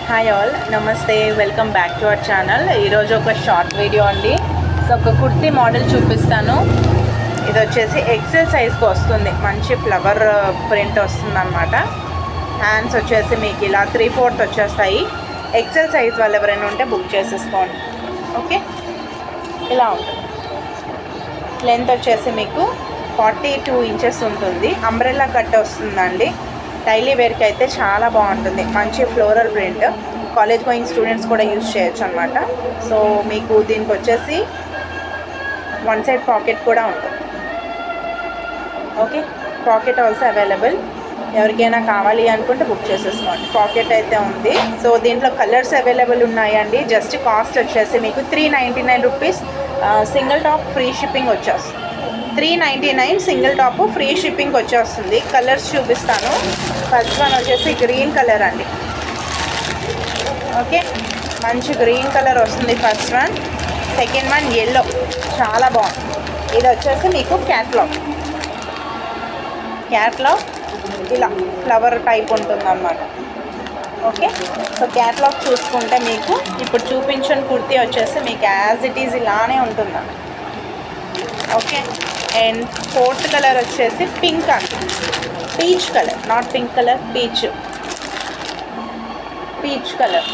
Hi all, నమస్తే, welcome back to our channel. ఈరోజు ఒక షార్ట్ వీడియో అండి. సో ఒక కుర్తీ మోడల్ చూపిస్తాను. ఇది వచ్చేసి ఎక్సెల్ సైజ్కి వస్తుంది. మంచి ఫ్లవర్ ప్రింట్ వస్తుంది అన్నమాట. హ్యాండ్స్ వచ్చేసి మీకు ఇలా 3/4 వచ్చేస్తాయి. ఎక్సెల్ సైజ్ వాళ్ళు ఎవరైనా ఉంటే బుక్ చేసేసుకోండి. ఓకే, ఇలా ఉంటుంది. లెంత్ వచ్చేసి మీకు 42 ఇంచెస్ ఉంటుంది. అంబ్రెల్లా కట్ వస్తుందండి. డైలీ వేర్కి అయితే చాలా బాగుంటుంది. మంచి floral print, college going students కూడా యూజ్ చేయొచ్చు అనమాట. సో మీకు దీనికి వచ్చేసి వన్ సైడ్ పాకెట్ కూడా ఉంటుంది. Okay, pocket also available. ఎవరికైనా కావాలి అనుకుంటే బుక్ చేసేసుకోండి. పాకెట్ అయితే ఉంది. సో దీంట్లో కలర్స్ అవైలబుల్ ఉన్నాయండి. జస్ట్ కాస్ట్ వచ్చేసి మీకు 399 rupees. Single top free shipping వచ్చేస్తుంది. 399 సింగిల్ టాప్ ఫ్రీ షిప్పింగ్ వచ్చేస్తుంది. కలర్స్ చూపిస్తాను. ఫస్ట్ వన్ వచ్చేసి గ్రీన్ కలర్ అండి. ఓకే, మంచి గ్రీన్ కలర్ వస్తుంది first one. Second one yellow, చాలా బాగుంది. ఇది వచ్చేసి మీకు క్యాట్లాగ్ ఇలా ఫ్లవర్ టైప్ ఉంటుందన్నమాట. ఓకే, సో క్యాట్లాగ్ చూసుకుంటే మీకు ఇప్పుడు చూపించిన కుర్తీ వచ్చేసి మీకు యాజ్ ఇట్ ఈజ్ ఇలానే ఉంటుందండి. ఓకే, అండ్ ఫోర్త్ కలర్ వచ్చేసి పింక్ అండి. Peach colour, not pink colour, peach colour.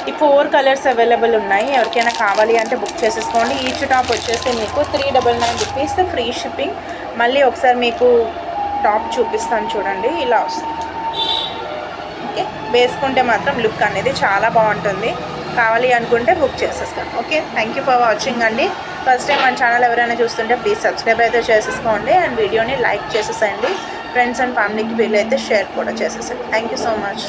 ఈ 4 కలర్స్ అవైలబుల్ ఉన్నాయి. ఎవరికైనా కావాలి అంటే బుక్ చేసేసుకోండి. ఈచ్ టాప్ వచ్చేసి మీకు 399 రూపీస్ ఫ్రీ షిప్పింగ్. మళ్ళీ ఒకసారి మీకు టాప్ చూపిస్తాను చూడండి, ఇలా వస్తుంది. ఓకే, వేసుకుంటే మాత్రం లుక్ అనేది చాలా బాగుంటుంది. కావాలి అనుకుంటే బుక్ చేసేస్తాను. Okay, thank you for watching అండి. ఫస్ట్ టైం మన ఛానల్ ఎవరైనా చూస్తుంటే ప్లీజ్ సబ్స్క్రైబ్ అయితే చేసేసుకోండి. అండ్ వీడియోని లైక్ చేసేసండి. ఫ్రెండ్స్ అండ్ ఫ్యామిలీకి వీలైతే షేర్ కూడా చేసేసండి. Thank you so much.